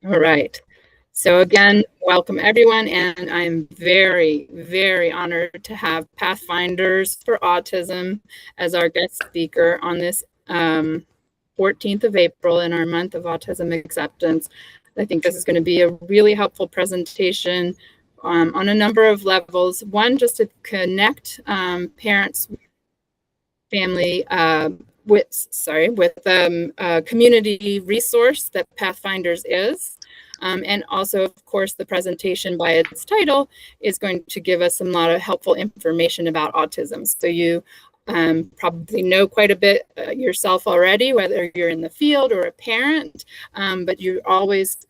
All right. So again, welcome everyone, and I'm very, very honored to have Pathfinders for Autism as our guest speaker on this 14th of April in our month of autism acceptance. I think this is going to be a really helpful presentation on a number of levels. One, just to connect parents, family with a community resource that Pathfinders is. And also, of course, the presentation by its title is going to give us a lot of helpful information about autism. So you probably know quite a bit yourself already, whether you're in the field or a parent, but you always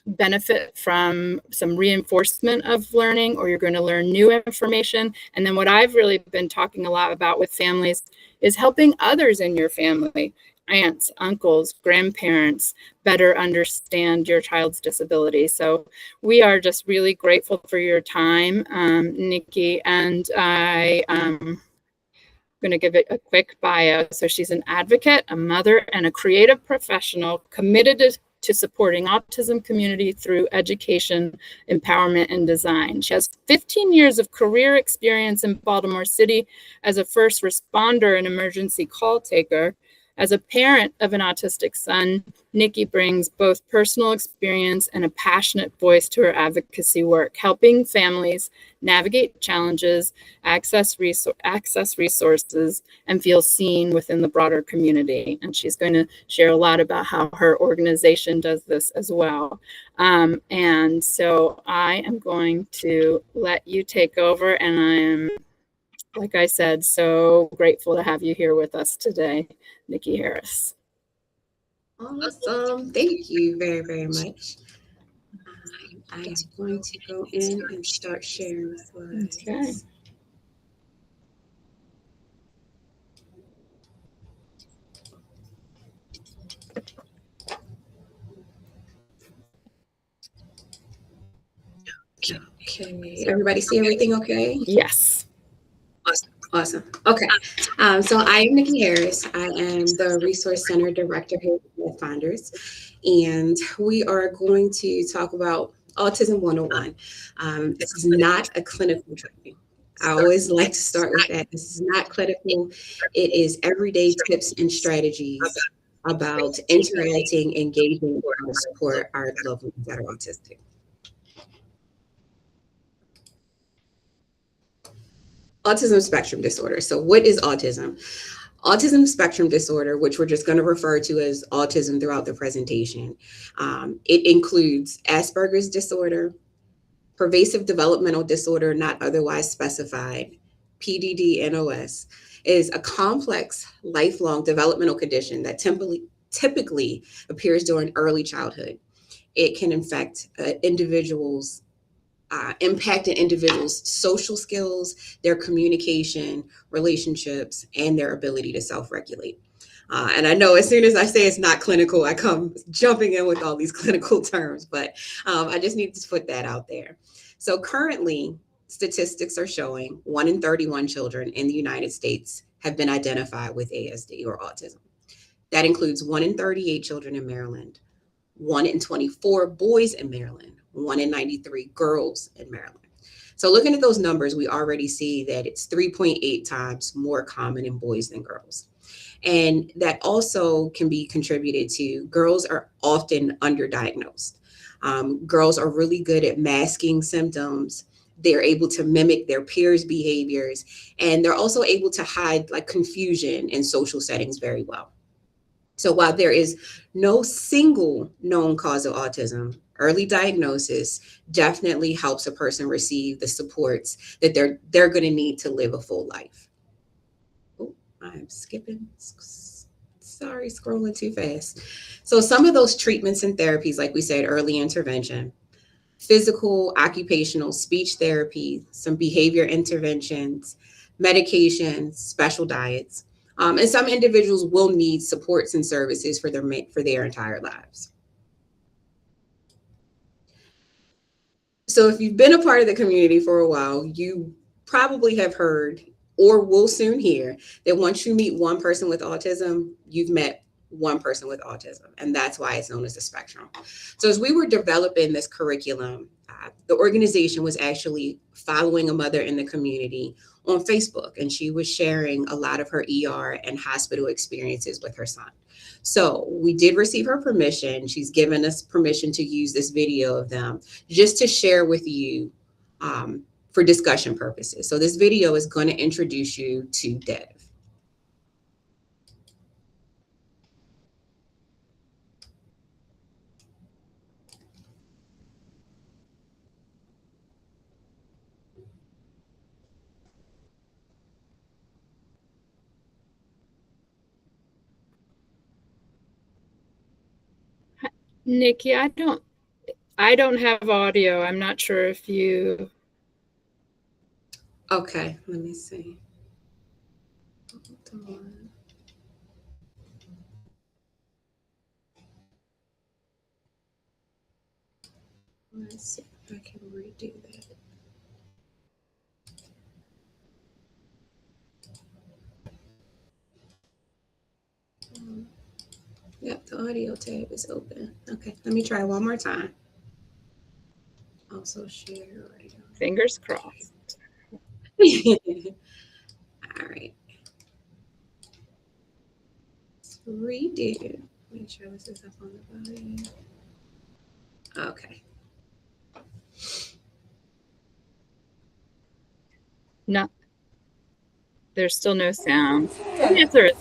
benefit from some reinforcement of learning, or you're going to learn new information. And then what I've really been talking a lot about with families is helping others in your family, aunts, uncles, grandparents, better understand your child's disability. So we are just really grateful for your time, Nikki, and I'm going to give it a quick bio. So she's an advocate, a mother, and a creative professional committed to supporting autism community through education, empowerment, and design. She has 15 years of career experience in Baltimore City as a first responder and emergency call taker. As a parent of an autistic son, Nikki brings both personal experience and a passionate voice to her advocacy work, helping families navigate challenges, access resources, and feel seen within the broader community. And she's going to share a lot about how her organization does this as well. And so I am going to let you take over, and I am, like I said, so grateful to have you here with us today, Nikki Harris. Awesome. Thank you very, very much. I'm going to go in and start sharing slides. Okay. Okay. Everybody see everything okay? Yes. Awesome. Okay. So I am Nikki Harris. I am the Resource Center Director here at Pathfinders, and we are going to talk about Autism 101. This is not a clinical training. I always like to start with that. This is not clinical. It is everyday tips and strategies about interacting, engaging, and how to support our loved ones that are autistic. Autism spectrum disorder. So what is autism? Autism spectrum disorder, which we're just going to refer to as autism throughout the presentation, it includes Asperger's disorder, pervasive developmental disorder not otherwise specified, PDD-NOS, is a complex, lifelong developmental condition that typically appears during early childhood. It can impact individuals' social skills, their communication, relationships, and their ability to self-regulate. And I know as soon as I say it's not clinical, I come jumping in with all these clinical terms, but I just need to put that out there. So currently, statistics are showing 1 in 31 children in the United States have been identified with ASD or autism. That includes 1 in 38 children in Maryland, 1 in 24 boys in Maryland, 1 in 93 girls in Maryland. So looking at those numbers, we already see that it's 3.8 times more common in boys than girls. And that also can be contributed to girls are often underdiagnosed. Girls are really good at masking symptoms. They're able to mimic their peers' behaviors, and they're also able to hide like confusion in social settings very well. So while there is no single known cause of autism, early diagnosis definitely helps a person receive the supports that they're going to need to live a full life. Oh, I'm skipping. Sorry, scrolling too fast. So some of those treatments and therapies, like we said, early intervention, physical, occupational, speech therapy, some behavior interventions, medications, special diets. And some individuals will need supports and services for their entire lives. So if you've been a part of the community for a while, you probably have heard or will soon hear that once you meet one person with autism, you've met one person with autism, and that's why it's known as the spectrum. So as we were developing this curriculum, the organization was actually following a mother in the community on Facebook, and she was sharing a lot of her ER and hospital experiences with her son. So we did receive her permission. She's given us permission to use this video of them just to share with you for discussion purposes. So this video is going to introduce you to Dev. Nikki, I don't have audio. I'm not sure if you. Okay, let me see. Hold on. Let's see if I can redo that. Yep, the audio tab is open. Okay, let me try one more time. Also share audio. Fingers crossed. All right. Let's redo. Make sure this is up on the volume. Okay. No, There's still no sound. Yes, there is.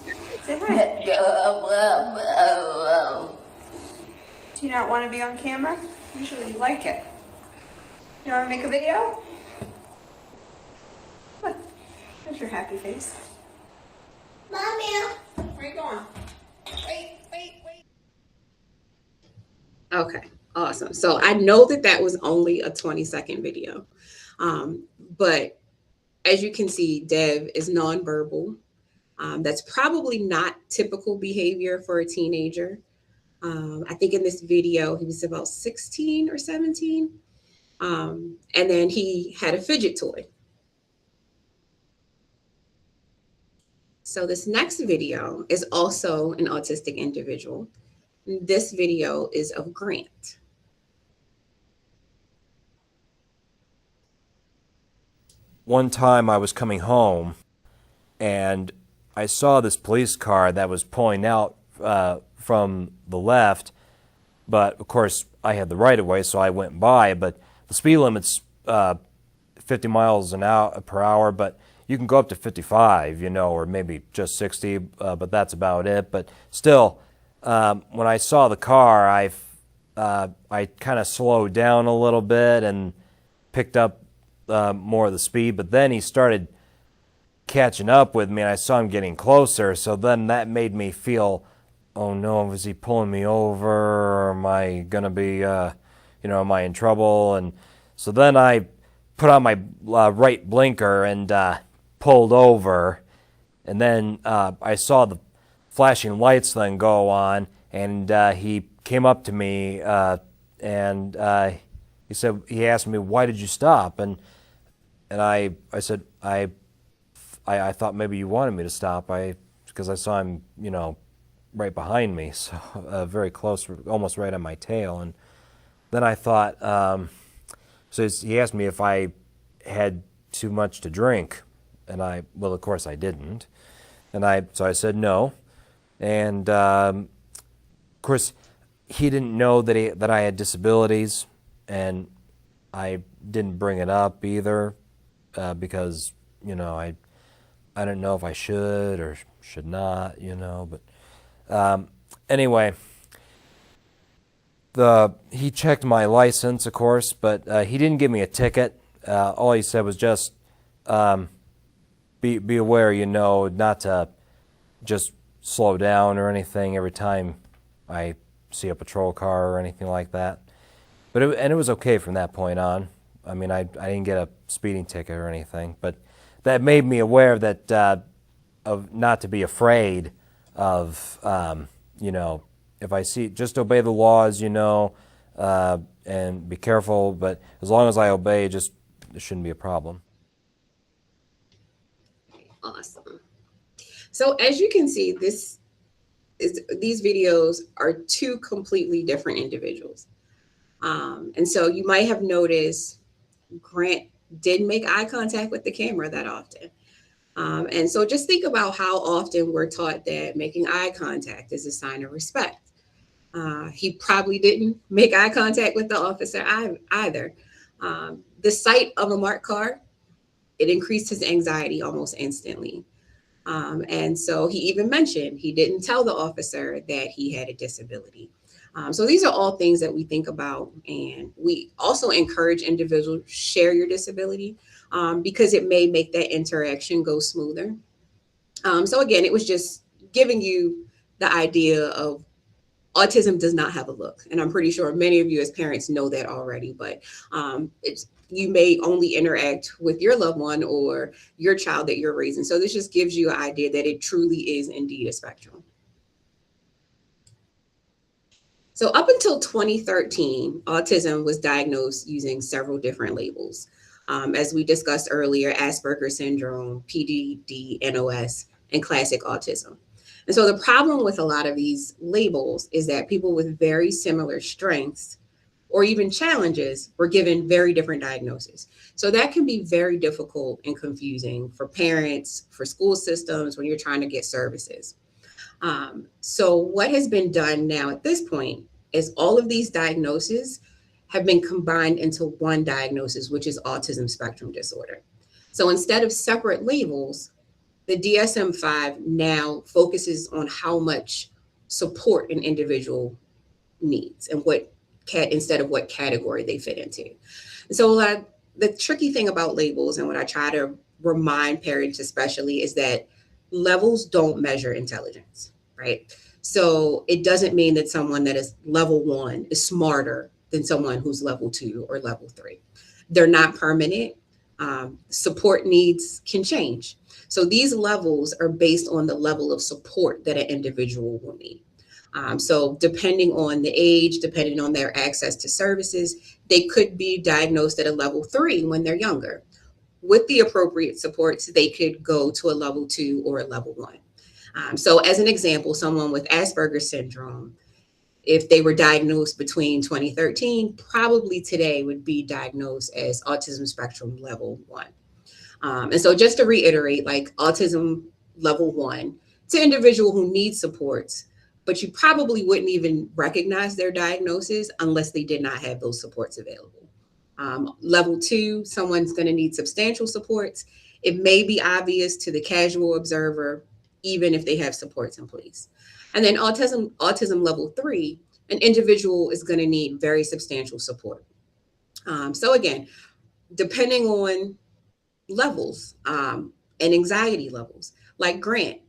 say hi. Do you not want to be on camera? Usually you like it. You want to make a video? What? There's your happy face. Mommy. Where you going? Wait. Okay, awesome. So I know that that was only a 20-second video, but as you can see, Dev is nonverbal. That's probably not typical behavior for a teenager. I think in this video, he was about 16 or 17. And then he had a fidget toy. So this next video is also an autistic individual. This video is of Grant. One time I was coming home and I saw this police car that was pulling out from the left, but of course I had the right of way, so I went by. But the speed limit's 50 miles per hour, but you can go up to 55, or maybe just 60, but that's about it. But still, when I saw the car, I kind of slowed down a little bit and picked up more of the speed, but then he started catching up with me and I saw him getting closer, so then that made me feel, oh no, is he pulling me over, or am I gonna be am I in trouble? And so then I put on my right blinker and pulled over, and then I saw the flashing lights then go on, and he came up to me and he asked me, why did you stop? And I said, I thought maybe you wanted me to stop, because I saw him, right behind me, so very close, almost right on my tail. And then I thought, so he asked me if I had too much to drink, and well, of course I didn't, and so I said no, and of course he didn't know that I had disabilities, and I didn't bring it up either, because I don't know if I should or should not, but anyway, he checked my license, of course, but he didn't give me a ticket. All he said was just be aware, not to just slow down or anything every time I see a patrol car or anything like that. But it was okay from that point on. I mean, I didn't get a speeding ticket or anything, but that made me aware that of not to be afraid of, if I see, just obey the laws, and be careful. But as long as I obey, there shouldn't be a problem. Awesome. So as you can see, this these videos are two completely different individuals. And so you might have noticed Grant didn't make eye contact with the camera that often. And so just think about how often we're taught that making eye contact is a sign of respect. He probably didn't make eye contact with the officer either. The sight of a marked car, it increased his anxiety almost instantly. And so he even mentioned he didn't tell the officer that he had a disability. So these are all things that we think about, and we also encourage individuals to share your disability because it may make that interaction go smoother. So again, it was just giving you the idea of autism does not have a look, and I'm pretty sure many of you as parents know that already. But you may only interact with your loved one or your child that you're raising. So this just gives you an idea that it truly is indeed a spectrum. So up until 2013, autism was diagnosed using several different labels. As we discussed earlier, Asperger's syndrome, PDD, NOS, and classic autism. And so the problem with a lot of these labels is that people with very similar strengths or even challenges were given very different diagnoses. So that can be very difficult and confusing for parents, for school systems when you're trying to get services. So what has been done now at this point is all of these diagnoses have been combined into one diagnosis, which is autism spectrum disorder. So instead of separate labels, the DSM-5 now focuses on how much support an individual needs and instead of what category they fit into. So the tricky thing about labels, and what I try to remind parents especially, is that levels don't measure intelligence, right? So it doesn't mean that someone that is level 1 is smarter than someone who's level 2 or level 3. They're not permanent. Support needs can change. So these levels are based on the level of support that an individual will need. So depending on the age, depending on their access to services, they could be diagnosed at a level 3 when they're younger. With the appropriate supports, they could go to a level 2 or a level 1. So as an example, someone with Asperger's syndrome, if they were diagnosed between 2013, probably today would be diagnosed as autism spectrum level 1. And so just to reiterate, like autism level 1, it's an individual who needs supports, but you probably wouldn't even recognize their diagnosis unless they did not have those supports available. Level 2, someone's going to need substantial supports. It may be obvious to the casual observer, even if they have supports in place. And then autism level 3, an individual is going to need very substantial support. So again, depending on levels and anxiety levels, like Grant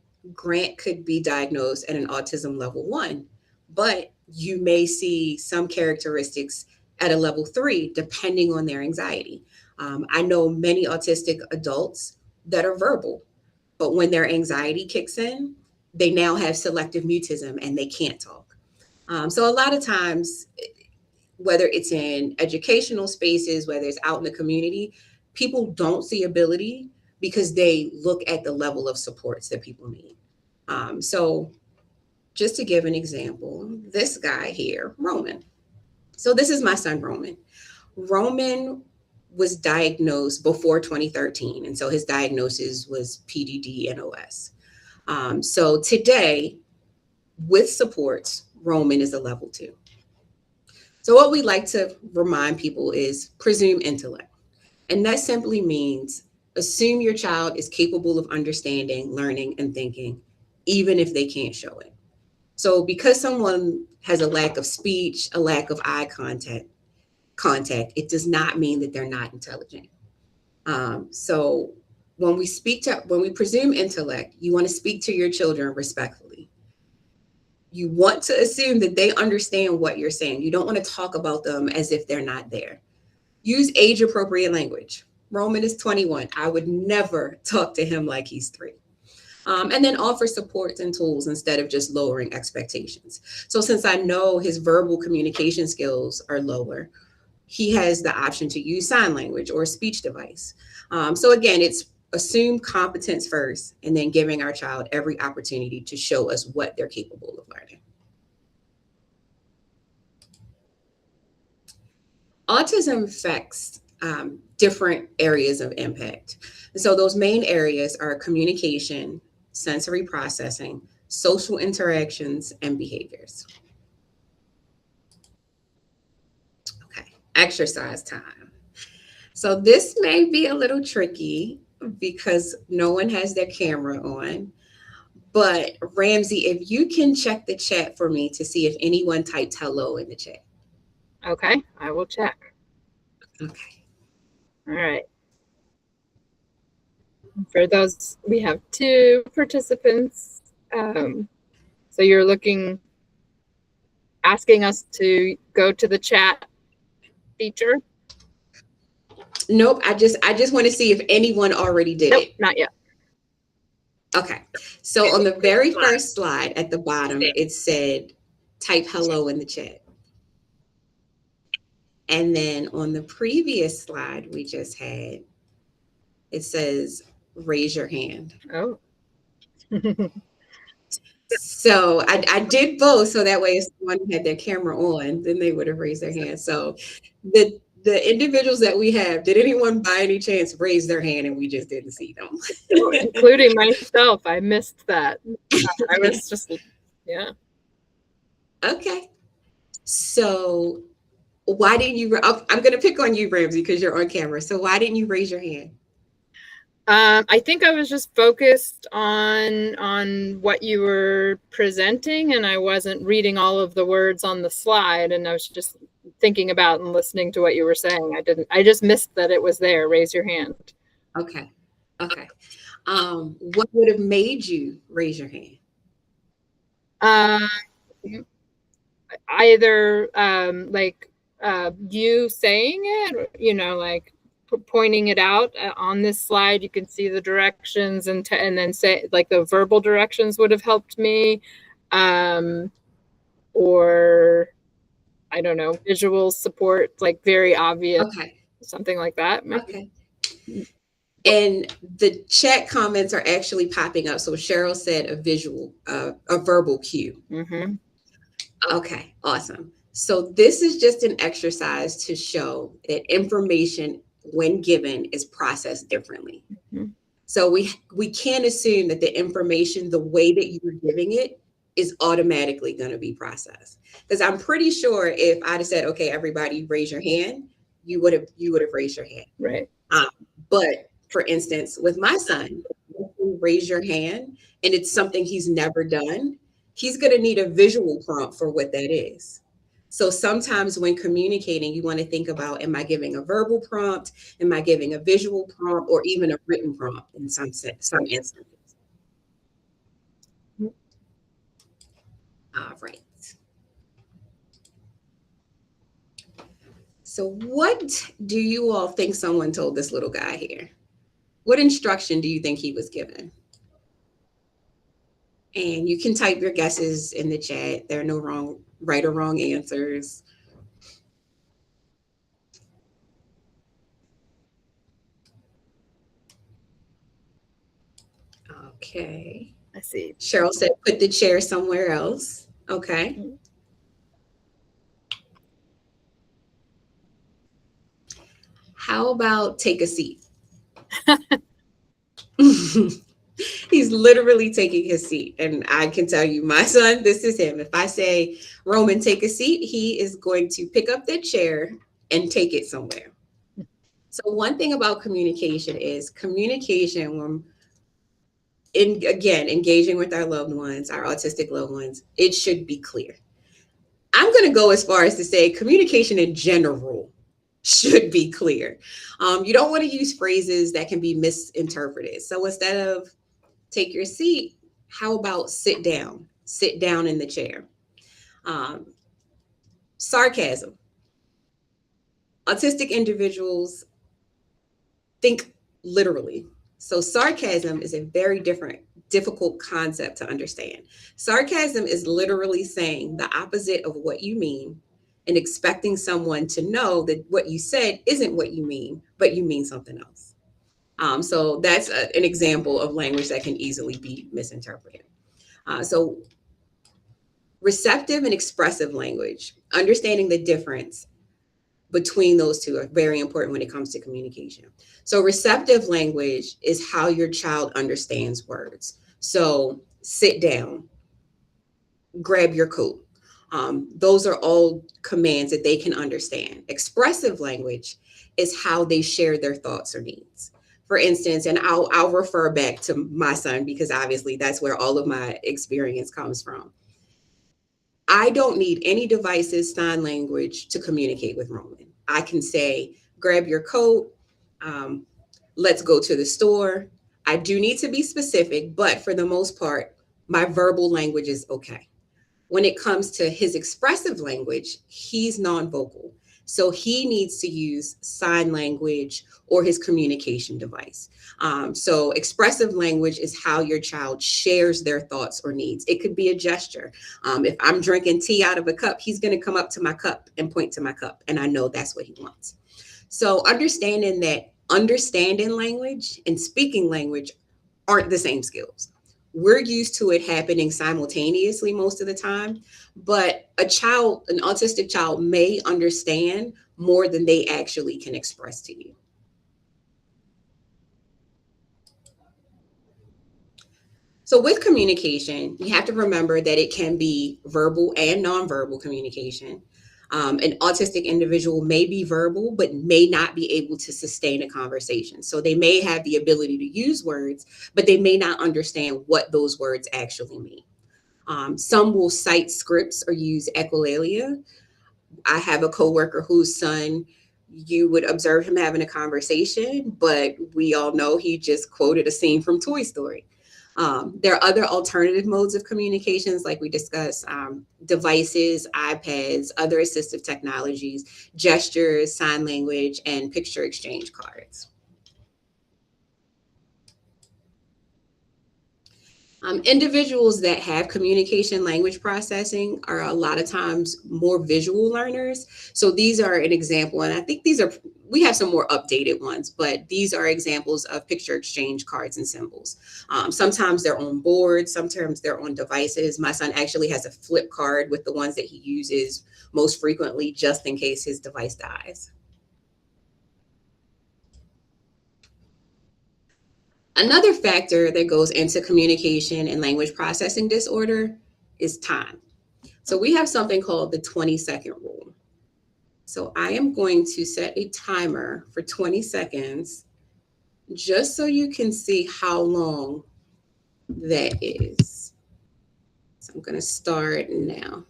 could be diagnosed at an autism level 1, but you may see some characteristics at a level 3 depending on their anxiety. I know many autistic adults that are verbal, but when their anxiety kicks in, they now have selective mutism and they can't talk. So a lot of times, whether it's in educational spaces, whether it's out in the community, people don't see ability because they look at the level of supports that people need. So just to give an example, this guy here, Roman. So this is my son, Roman. Roman was diagnosed before 2013. And so his diagnosis was PDD NOS. So today, with supports, Roman is a level 2. So what we like to remind people is presume intellect. And that simply means assume your child is capable of understanding, learning, and thinking, even if they can't show it. So because someone has a lack of speech, a lack of eye contact, it does not mean that they're not intelligent. So when we presume intellect, you want to speak to your children respectfully. You want to assume that they understand what you're saying. You don't want to talk about them as if they're not there. Use age-appropriate language. Roman is 21. I would never talk to him like he's 3. And then offer supports and tools instead of just lowering expectations. So since I know his verbal communication skills are lower, he has the option to use sign language or a speech device. So again, it's assume competence first, and then giving our child every opportunity to show us what they're capable of learning. Autism affects different areas of impact. And so those main areas are communication, sensory processing, social interactions, and behaviors. Okay, exercise time. So this may be a little tricky because no one has their camera on. But Ramsey, if you can check the chat for me to see if anyone typed hello in the chat. Okay, I will check. Okay. All right. For those, we have 2 participants. So you're asking us to go to the chat feature? Nope. I just want to see if anyone already did Nope, it. not yet. Okay. So on the very first slide at the bottom, it said type hello in the chat. And then on the previous slide we just had, it says raise your hand. Oh. So I did both, so that way if someone had their camera on, then they would have raised their hand. So the individuals that we have, did anyone by any chance raise their hand and we just didn't see them? Including myself, I missed that. I was just, yeah. Okay. So why didn't you, I'm going to pick on you, Ramsey, because you're on camera. So why didn't you raise your hand? I think I was just focused on what you were presenting, and I wasn't reading all of the words on the slide, and I was just thinking about and listening to what you were saying. I just missed that it was there. Raise your hand. Okay. Okay. What would have made you raise your hand? Either you saying it, like pointing it out on this slide. You can see the directions and then say, like, the verbal directions would have helped me, or I don't know, visual support, like very obvious. Okay. Something like that. Okay. And the chat comments are actually popping up. So Cheryl said a verbal cue. Mm-hmm. Okay, awesome. So this is just an exercise to show that information, when given, is processed differently. Mm-hmm. So we can't assume that the information, the way that you're giving it, is automatically going to be processed. Because I'm pretty sure if I'd have said, okay, everybody raise your hand, you would have raised your hand. Right. But for instance, with my son, if you raise your hand and it's something he's never done, he's going to need a visual prompt for what that is. So sometimes when communicating, you want to think about, am I giving a verbal prompt? Am I giving a visual prompt, or even a written prompt in some instances? All right. So what do you all think someone told this little guy here? What instruction do you think he was given? And you can type your guesses in the chat. There are no right or wrong answers. Okay. I see. Cheryl said, put the chair somewhere else. Okay. Mm-hmm. How about take a seat? He's literally taking his seat. And I can tell you, my son, this is him. If I say, Roman, take a seat, he is going to pick up that chair and take it somewhere. So one thing about communication is when engaging with our loved ones, our autistic loved ones, it should be clear. I'm going to go as far as to say communication in general should be clear. You don't want to use phrases that can be misinterpreted. So instead of take your seat, how about sit down? Sit down in the chair. Sarcasm. Autistic individuals think literally. So sarcasm is a very difficult concept to understand. Sarcasm is literally saying the opposite of what you mean and expecting someone to know that what you said isn't what you mean, but you mean something else. So that's an example of language that can easily be misinterpreted. So receptive and expressive language, understanding the difference between those two are very important when it comes to communication. So receptive language is how your child understands words. So sit down, grab your coat. Those are all commands that they can understand. Expressive language is how they share their thoughts or needs. For instance, and I'll refer back to my son because obviously that's where all of my experience comes from. I don't need any devices, sign language to communicate with Roman. I can say, grab your coat, let's go to the store. I do need to be specific, but for the most part, my verbal language is okay. When it comes to his expressive language, he's nonvocal. So he needs to use sign language or his communication device. So expressive language is how your child shares their thoughts or needs. It could be a gesture. If I'm drinking tea out of a cup, he's going to come up to my cup and point to my cup, and I know that's what he wants. So understanding that understanding language and speaking language aren't the same skills. We're used to it happening simultaneously most of the time, but an autistic child may understand more than they actually can express to you. So with communication, you have to remember that it can be verbal and nonverbal communication. An autistic individual may be verbal, but may not be able to sustain a conversation. So they may have the ability to use words, but they may not understand what those words actually mean. Some will cite scripts or use echolalia. I have a coworker whose son, you would observe him having a conversation, but we all know he just quoted a scene from Toy Story. There are other alternative modes of communications, like we discussed, devices, iPads, other assistive technologies, gestures, sign language, and picture exchange cards. Individuals that have communication language processing are a lot of times more visual learners. So these are an example, and I think we have some more updated ones, but these are examples of picture exchange cards and symbols. Sometimes they're on boards, sometimes they're on devices. My son actually has a flip card with the ones that he uses most frequently, just in case his device dies. Another factor that goes into communication and language processing disorder is time. So we have something called the 20-second rule. So I am going to set a timer for 20 seconds just so you can see how long that is. So I'm going to start now.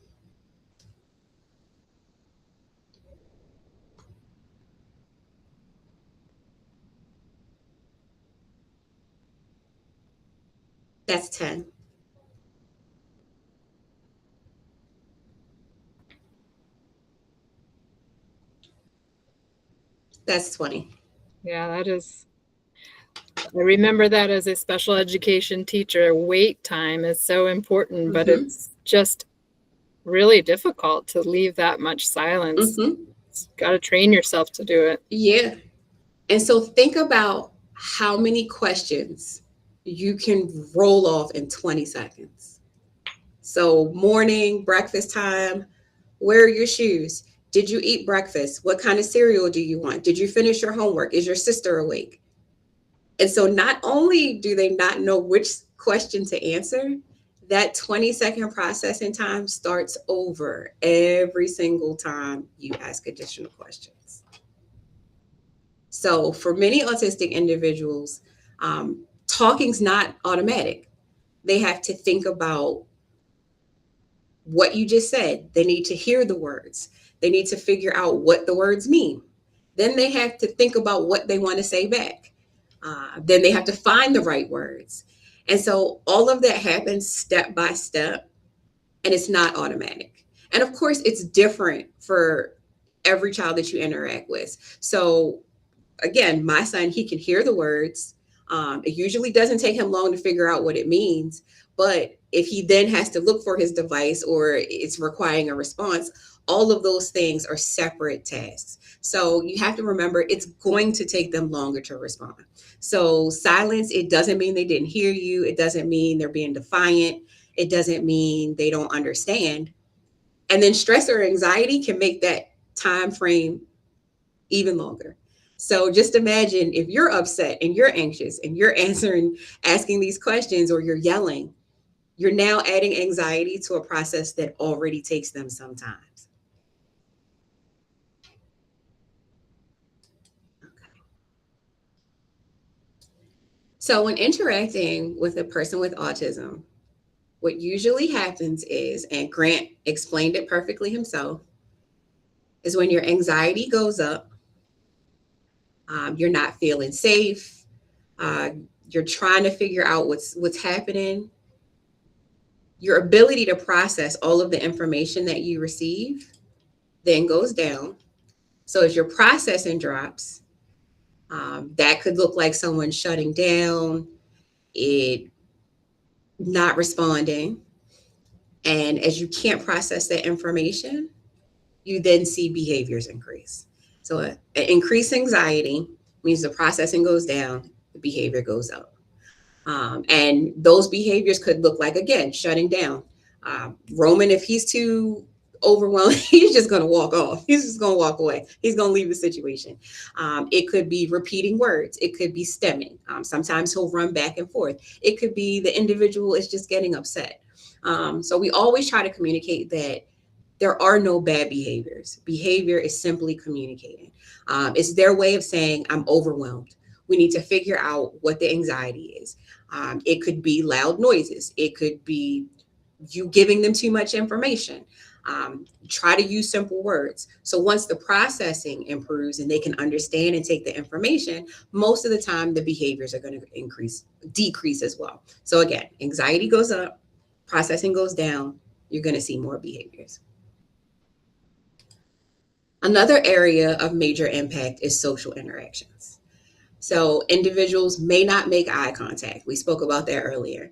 That's 10. That's 20. Yeah, that is. I remember that as a special education teacher. Wait time is so important, but it's just really difficult to leave that much silence. It's got to train yourself to do it. Yeah. And so think about how many questions you can roll off in 20 seconds. So morning, breakfast time, where are your shoes? Did you eat breakfast? What kind of cereal do you want? Did you finish your homework? Is your sister awake? And so not only do they not know which question to answer, that 20-second processing time starts over every single time you ask additional questions. So for many autistic individuals, talking's not automatic. They have to think about what you just said. They need to hear the words. They need to figure out what the words mean. Then they have to think about what they want to say back. Then they have to find the right words. And so all of that happens step by step, and it's not automatic. And of course, it's different for every child that you interact with. So again, my son, he can hear the words. It usually doesn't take him long to figure out what it means. But if he then has to look for his device or it's requiring a response, All of those things are separate tasks. So you have to remember it's going to take them longer to respond. So silence, it doesn't mean they didn't hear you. It doesn't mean they're being defiant. It doesn't mean they don't understand. And then stress or anxiety can make that time frame even longer. So just imagine if you're upset and you're anxious and you're asking these questions, or you're yelling, you're now adding anxiety to a process that already takes them some time. So when interacting with a person with autism, what usually happens is, and Grant explained it perfectly himself, is when your anxiety goes up, you're not feeling safe, you're trying to figure out what's happening, your ability to process all of the information that you receive then goes down. So as your processing drops, that could look like someone shutting down, it not responding. And as you can't process that information, you then see behaviors increase. So an increased anxiety means the processing goes down, the behavior goes up. And those behaviors could look like, again, shutting down. Roman, if he's too overwhelmed, he's just going to walk off. He's just going to walk away. He's going to leave the situation. It could be repeating words. It could be stemming. Sometimes he'll run back and forth. It could be the individual is just getting upset. So we always try to communicate that there are no bad behaviors. Behavior is simply communicating. It's their way of saying, I'm overwhelmed. We need to figure out what the anxiety is. It could be loud noises. It could be you giving them too much information. Try to use simple words. So once the processing improves and they can understand and take the information, most of the time the behaviors are going to decrease as well. So again, anxiety goes up, processing goes down, you're going to see more behaviors. Another area of major impact is social interactions. So individuals may not make eye contact. We spoke about that earlier.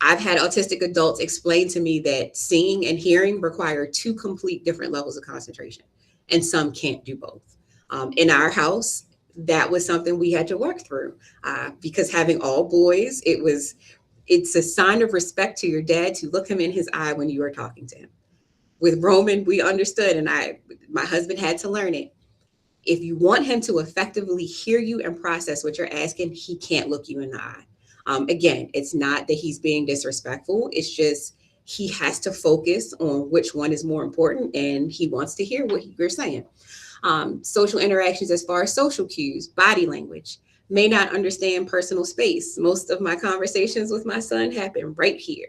I've had autistic adults explain to me that seeing and hearing require two complete different levels of concentration, and some can't do both. In our house, that was something we had to work through because having all boys, it's a sign of respect to your dad to look him in his eye when you are talking to him. With Roman, we understood, and my husband had to learn it. If you want him to effectively hear you and process what you're asking, he can't look you in the eye. Again, it's not that he's being disrespectful. It's just he has to focus on which one is more important, and he wants to hear what you're saying. Social interactions as far as social cues, body language, may not understand personal space. Most of my conversations with my son happen right here.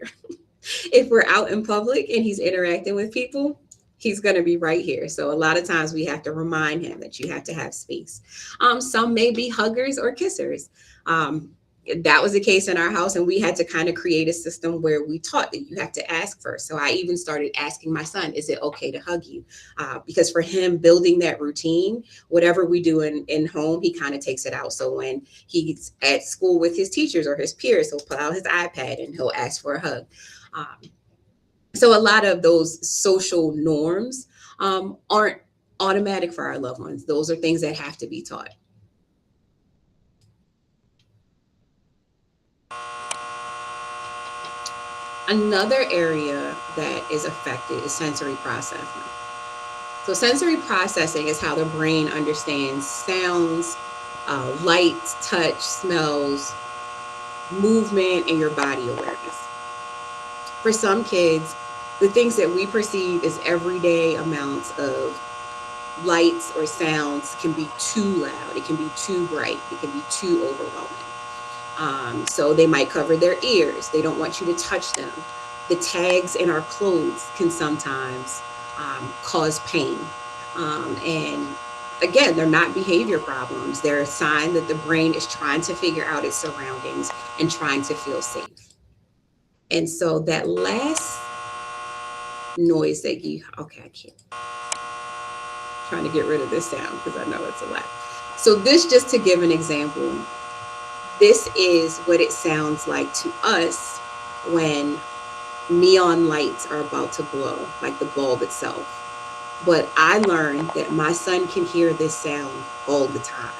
If we're out in public and he's interacting with people, he's going to be right here. So a lot of times we have to remind him that you have to have space. Some may be huggers or kissers. That was the case in our house, and we had to kind of create a system where we taught that you have to ask first. So I even started asking my son, is it okay to hug you? Because for him, building that routine, whatever we do in home, he kind of takes it out. So when he's at school with his teachers or his peers, he'll pull out his iPad and he'll ask for a hug. So a lot of those social norms aren't automatic for our loved ones. Those are things that have to be taught. Another area that is affected is sensory processing. So sensory processing is how the brain understands sounds, light, touch, smells, movement, and your body awareness. For some kids, the things that we perceive as everyday amounts of lights or sounds can be too loud. It can be too bright. It can be too overwhelming. So they might cover their ears. They don't want you to touch them. The tags in our clothes can sometimes cause pain. And again, they're not behavior problems. They're a sign that the brain is trying to figure out its surroundings and trying to feel safe. And so that last noise that okay, I can't. Trying to get rid of this sound because I know it's a lot. So this, just to give an example, this is what it sounds like to us when neon lights are about to blow, like the bulb itself. But I learned that my son can hear this sound all the time.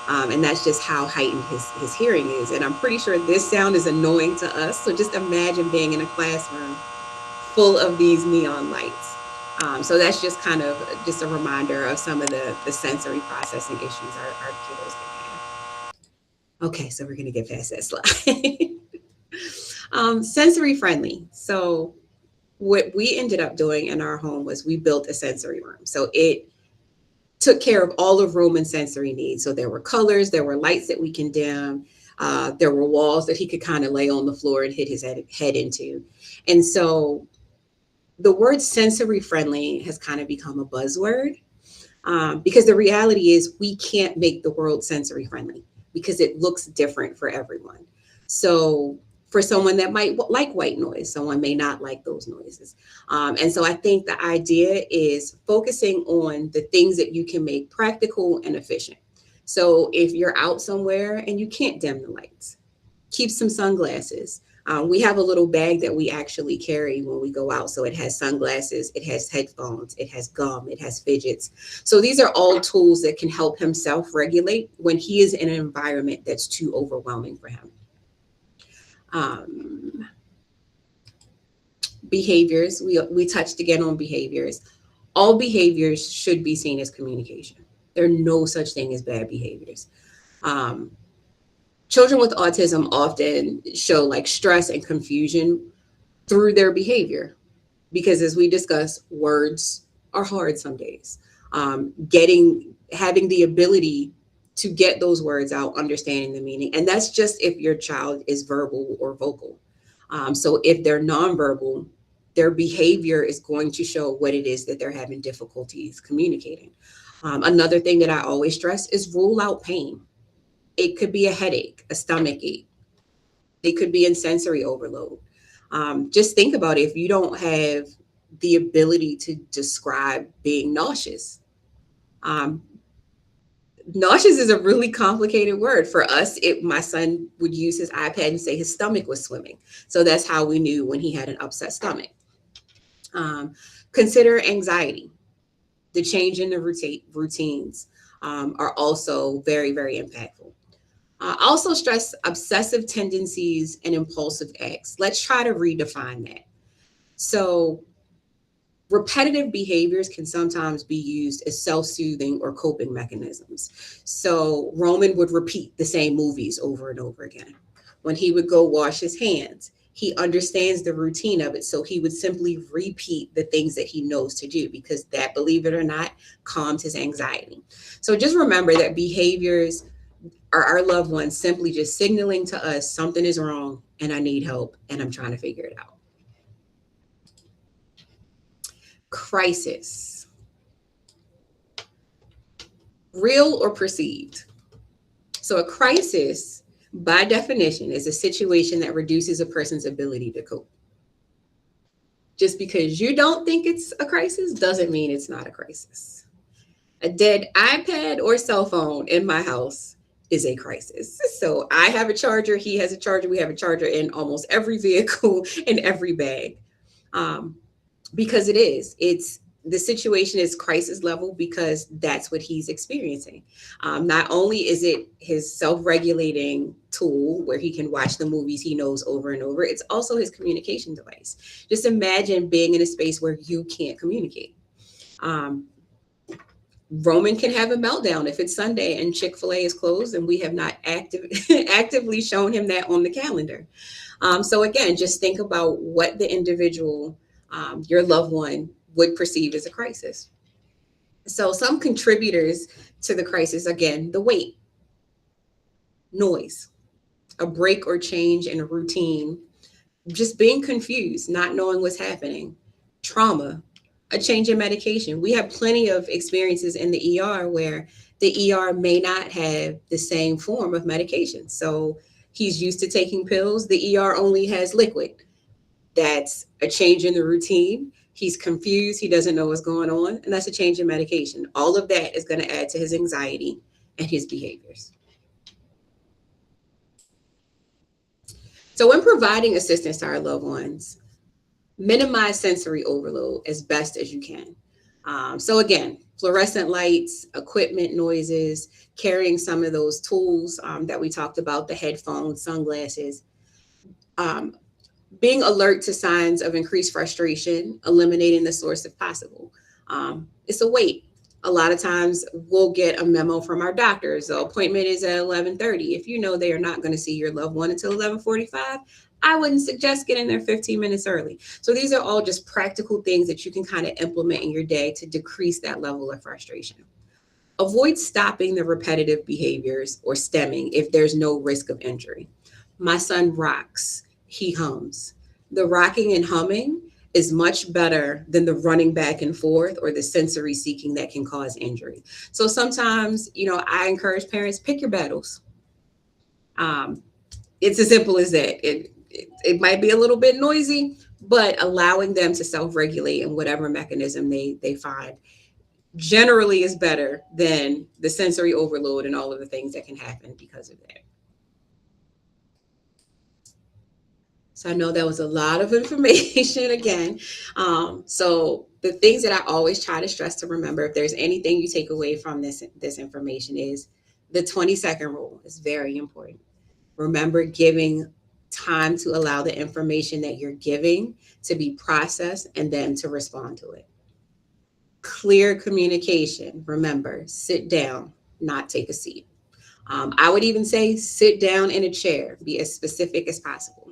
And that's just how heightened his hearing is. And I'm pretty sure this sound is annoying to us. So just imagine being in a classroom full of these neon lights. So that's just kind of just a reminder of some of the sensory processing issues our kiddos can have. Okay, so we're going to get past that slide. Sensory friendly. So what we ended up doing in our home was we built a sensory room. So it took care of all of Roman's sensory needs. So there were colors, there were lights that we can dim, there were walls that he could kind of lay on the floor and hit his head into. And so the word sensory friendly has kind of become a buzzword, because the reality is we can't make the world sensory friendly because it looks different for everyone. So for someone that might like white noise, someone may not like those noises. And so I think the idea is focusing on the things that you can make practical and efficient. So if you're out somewhere and you can't dim the lights, keep some sunglasses. We have a little bag that we actually carry when we go out. So it has sunglasses, it has headphones, it has gum, it has fidgets. So these are all tools that can help him self-regulate when he is in an environment that's too overwhelming for him. Behaviors, we touched again on behaviors. All behaviors should be seen as communication. There are no such thing as bad behaviors. Children with autism often show like stress and confusion through their behavior, because as we discussed, words are hard some days. Having the ability to get those words out, understanding the meaning. And that's just if your child is verbal or vocal. So if they're nonverbal, their behavior is going to show what it is that they're having difficulties communicating. Another thing that I always stress is rule out pain. It could be a headache, a stomach ache. They could be in sensory overload. Just think about it. If you don't have the ability to describe being nauseous, nauseous is a really complicated word for us. My son would use his iPad and say his stomach was swimming. So that's how we knew when he had an upset stomach. Consider anxiety. The change in the routines are also very, very impactful. Also stress obsessive tendencies and impulsive acts. Let's try to redefine that. So repetitive behaviors can sometimes be used as self-soothing or coping mechanisms. So Roman would repeat the same movies over and over again. When he would go wash his hands, he understands the routine of it. So he would simply repeat the things that he knows to do, because that, believe it or not, calms his anxiety. So just remember that behaviors are our loved ones simply just signaling to us something is wrong and I need help and I'm trying to figure it out. Crisis. Real or perceived? So a crisis, by definition, is a situation that reduces a person's ability to cope. Just because you don't think it's a crisis doesn't mean it's not a crisis. A dead iPad or cell phone in my house is a crisis. So I have a charger, he has a charger, we have a charger in almost every vehicle, in every bag. Because the situation is crisis level because that's what he's experiencing. Not only is it his self-regulating tool where he can watch the movies he knows over and over, it's also his communication device. Just imagine being in a space where you can't communicate. Roman can have a meltdown if it's Sunday and Chick-fil-A is closed and we have not actively shown him that on the calendar. So again, just think about what the individual, your loved one, would perceive as a crisis. So some contributors to the crisis, again, the weight, noise, a break or change in a routine, just being confused, not knowing what's happening, trauma, a change in medication. We have plenty of experiences in the ER where the ER may not have the same form of medication. So he's used to taking pills. The ER only has liquid. That's a change in the routine. He's confused. He doesn't know what's going on. And that's a change in medication. All of that is going to add to his anxiety and his behaviors. So when providing assistance to our loved ones, Minimize sensory overload as best as you can. So again, fluorescent lights, equipment noises, carrying some of those tools that we talked about, the headphones, sunglasses, being alert to signs of increased frustration, eliminating the source if possible. It's a wait. A lot of times we'll get a memo from our doctors. The appointment is at 11:30. If you know they are not going to see your loved one until 11:45, I wouldn't suggest getting there 15 minutes early. So these are all just practical things that you can kind of implement in your day to decrease that level of frustration. Avoid stopping the repetitive behaviors or stemming if there's no risk of injury. My son rocks, he hums. The rocking and humming is much better than the running back and forth or the sensory seeking that can cause injury. So sometimes, I encourage parents, pick your battles. It's as simple as that. It might be a little bit noisy, but allowing them to self-regulate in whatever mechanism they find generally is better than the sensory overload and all of the things that can happen because of that. So I know that was a lot of information again. So the things that I always try to stress to remember, if there's anything you take away from this information, is the 20-second rule is very important. Remember giving time to allow the information that you're giving to be processed and then to respond to it. Clear communication. Remember, sit down, not take a seat. I would even say sit down in a chair, be as specific as possible.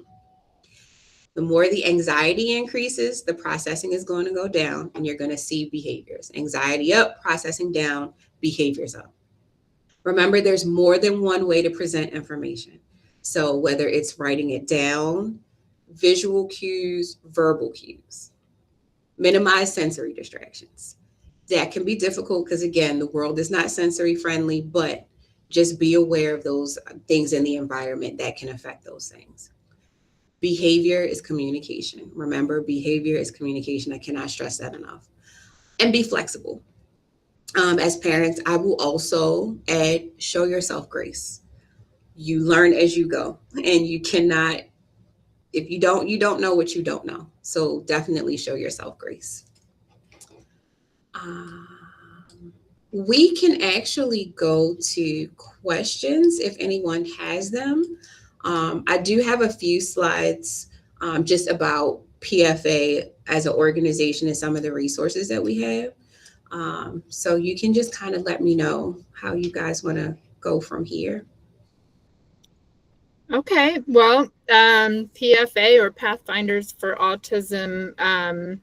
The more the anxiety increases, the processing is going to go down and you're going to see behaviors. Anxiety up, processing down, behaviors up. Remember, there's more than one way to present information. So whether it's writing it down, visual cues, verbal cues. Minimize sensory distractions. That can be difficult because, again, the world is not sensory friendly, but just be aware of those things in the environment that can affect those things. Behavior is communication. Remember, behavior is communication. I cannot stress that enough. And be flexible. As parents, I will also add, show yourself grace. You learn as you go, and you cannot, if you don't know what you don't know. So definitely show yourself grace. We can actually go to questions if anyone has them. I do have a few slides just about PFA as an organization and some of the resources that we have. So you can just kind of let me know how you guys want to go from here. Okay, well, PFA or Pathfinders for Autism I'm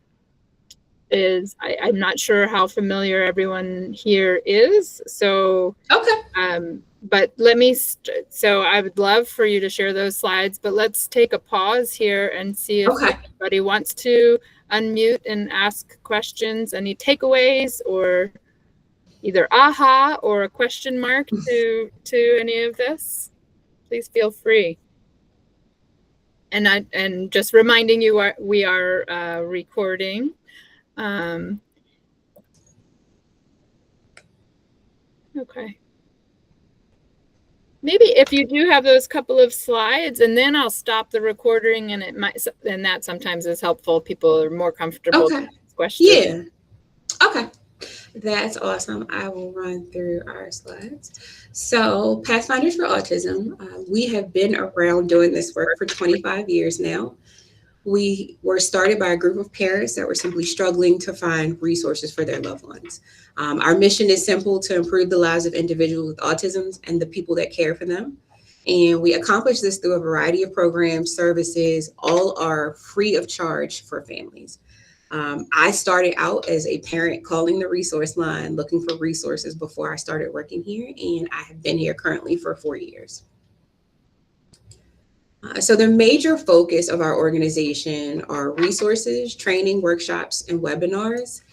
not sure how familiar everyone here is. So, okay. But so I would love for you to share those slides, but let's take a pause here and see if anybody wants to unmute and ask questions, any takeaways or either aha or a question mark to any of this. Please feel free. And just reminding you, we are recording. Okay. Maybe if you do have those couple of slides, and then I'll stop the recording, and that sometimes is helpful. People are more comfortable with questions. Yeah. Okay. That's awesome. I will run through our slides. So Pathfinders for Autism, we have been around doing this work for 25 years now. We were started by a group of parents that were simply struggling to find resources for their loved ones. Our mission is simple: to improve the lives of individuals with autism and the people that care for them. And we accomplish this through a variety of programs, services. All are free of charge for families. I started out as a parent calling the resource line, looking for resources before I started working here, and I have been here currently for 4 years. So the major focus of our organization are resources, training, workshops, and webinars,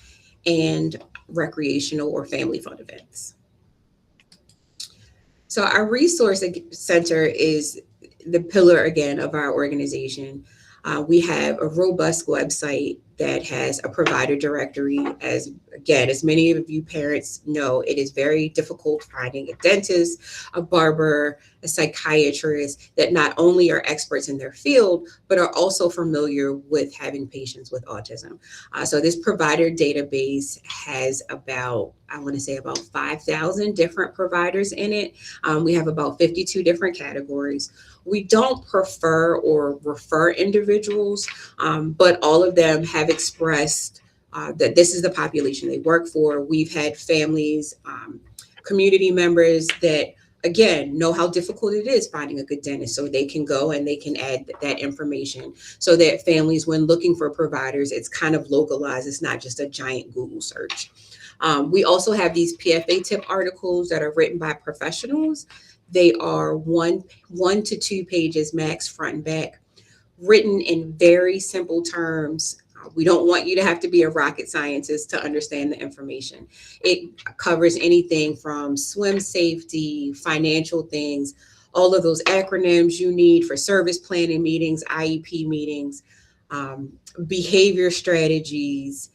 and recreational or family fun events. So our resource center is the pillar, again, of our organization. We have a robust website that has a provider directory. As many of you parents know, it is very difficult finding a dentist, a barber, a psychiatrist that not only are experts in their field, but are also familiar with having patients with autism. So this provider database has about 5,000 different providers in it. We have about 52 different categories. We don't prefer or refer individuals, but all of them have expressed that this is the population they work for. We've had families, community members that, again, know how difficult it is finding a good dentist, so they can go and they can add that information so that families, when looking for providers, it's kind of localized. It's not just a giant Google search. We also have these PFA tip articles that are written by professionals. They are one to 2 pages max, front and back, written in very simple terms. We don't want you to have to be a rocket scientist to understand the information. It covers anything from swim safety, financial things, all of those acronyms you need for service planning meetings, IEP meetings, behavior strategies,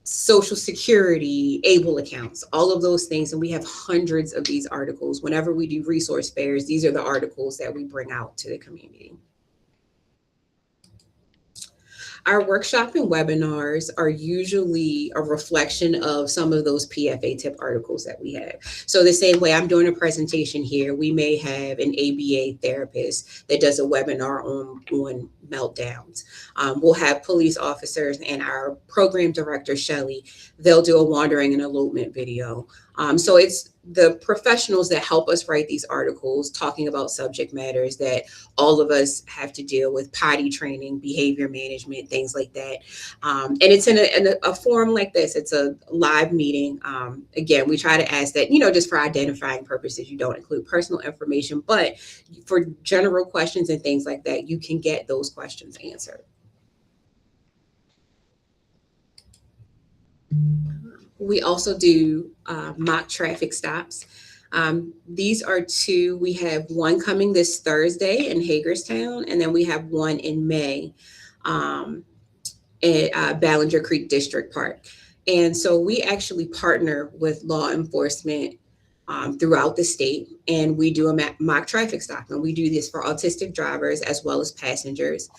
Social Security, ABLE accounts, all of those things. And we have hundreds of these articles. Whenever we do resource fairs, these are the articles that we bring out to the community. Our workshop and webinars are usually a reflection of some of those PFA tip articles that we have. So the same way I'm doing a presentation here, we may have an ABA therapist that does a webinar on meltdowns. We'll have police officers and our program director, Shelly, they'll do a wandering and elopement video. So it's the professionals that help us write these articles talking about subject matters that all of us have to deal with: potty training, behavior management, things like that. And it's in a forum like this. It's a live meeting. Again, we try to ask that, just for identifying purposes, you don't include personal information, but for general questions and things like that, you can get those questions answered. We also do mock traffic stops. These are 2. We have one coming this Thursday in Hagerstown, and then we have one in May at Ballinger Creek District Park. And so we actually partner with law enforcement throughout the state, and we do a mock traffic stop. And we do this for autistic drivers as well as passengers.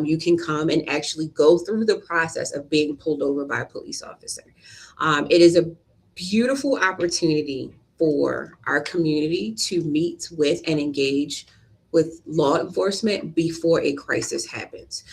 You can come and actually go through the process of being pulled over by a police officer. It is a beautiful opportunity for our community to meet with and engage with law enforcement before a crisis happens.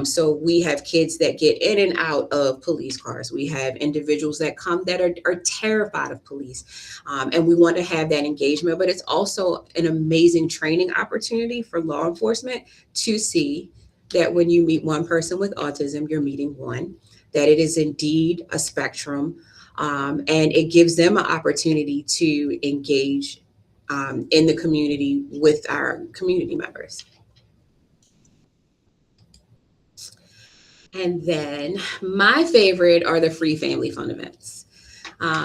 So we have kids that get in and out of police cars. We have individuals that come that are terrified of police. And we want to have that engagement, but it's also an amazing training opportunity for law enforcement to see that when you meet one person with autism, you're meeting one, that it is indeed a spectrum. And it gives them an opportunity to engage in the community with our community members. And then my favorite are the free family fun events.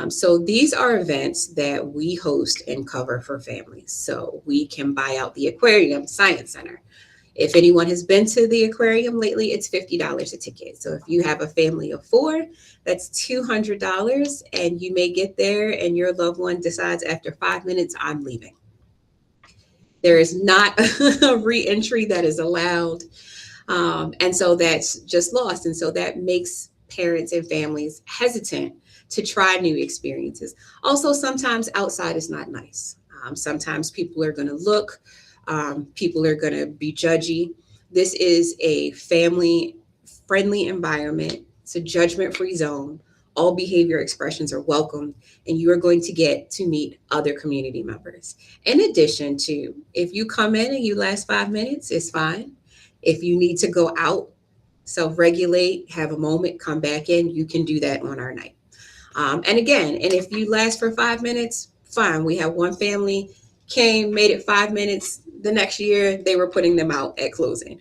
So these are events that we host and cover for families. So we can buy out the aquarium, science center. If anyone has been to the aquarium lately, it's $50 a ticket. So if you have a family of 4, that's $200, and you may get there and your loved one decides after 5 minutes, I'm leaving. There is not a re-entry that is allowed. And so that's just lost. And so that makes parents and families hesitant to try new experiences. Also, sometimes outside is not nice. Sometimes people are going to look. People are going to be judgy. This is a family-friendly environment. It's a judgment-free zone. All behavior expressions are welcome, and you are going to get to meet other community members. In addition to, if you come in and you last 5 minutes, it's fine. If you need to go out, self-regulate, have a moment, come back in, you can do that on our night. And if you last for 5 minutes, fine. We have one family came, made it 5 minutes. The next year, they were putting them out at closing.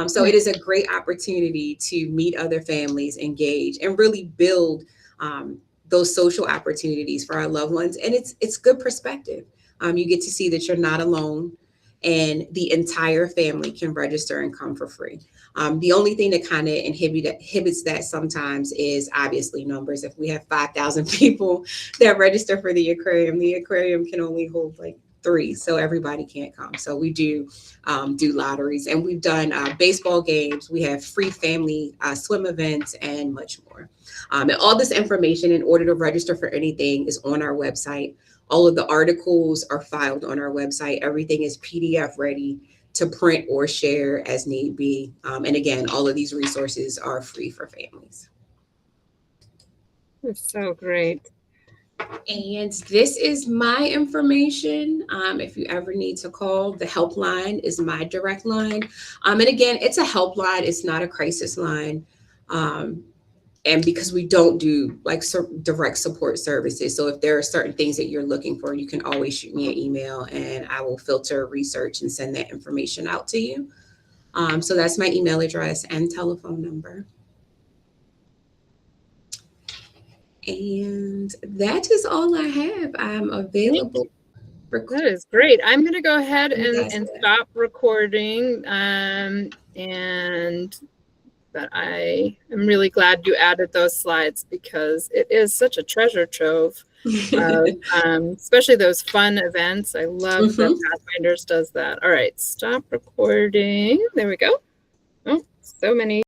So it is a great opportunity to meet other families, engage, and really build those social opportunities for our loved ones. And it's good perspective. You get to see that you're not alone, and the entire family can register and come for free. The only thing that kind of inhibits that sometimes is obviously numbers. If we have 5,000 people that register for the aquarium can only hold like 3, so everybody can't come. So we do lotteries, and we've done baseball games. We have free family swim events and much more. And all this information, in order to register for anything, is on our website. All of the articles are filed on our website. Everything is PDF ready to print or share as need be. And again, all of these resources are free for families. It's so great. And this is my information. If you ever need to call, the helpline is my direct line. And again, it's a helpline. It's not a crisis line. And because we don't do like direct support services. So if there are certain things that you're looking for, you can always shoot me an email and I will filter research and send that information out to you. So that's my email address and telephone number. And that is all I have. I'm available. That is great. I'm going to go ahead and stop recording. But I am really glad you added those slides because it is such a treasure trove, especially those fun events. I love that Pathfinders does that. All right, stop recording. There we go. Oh, so many.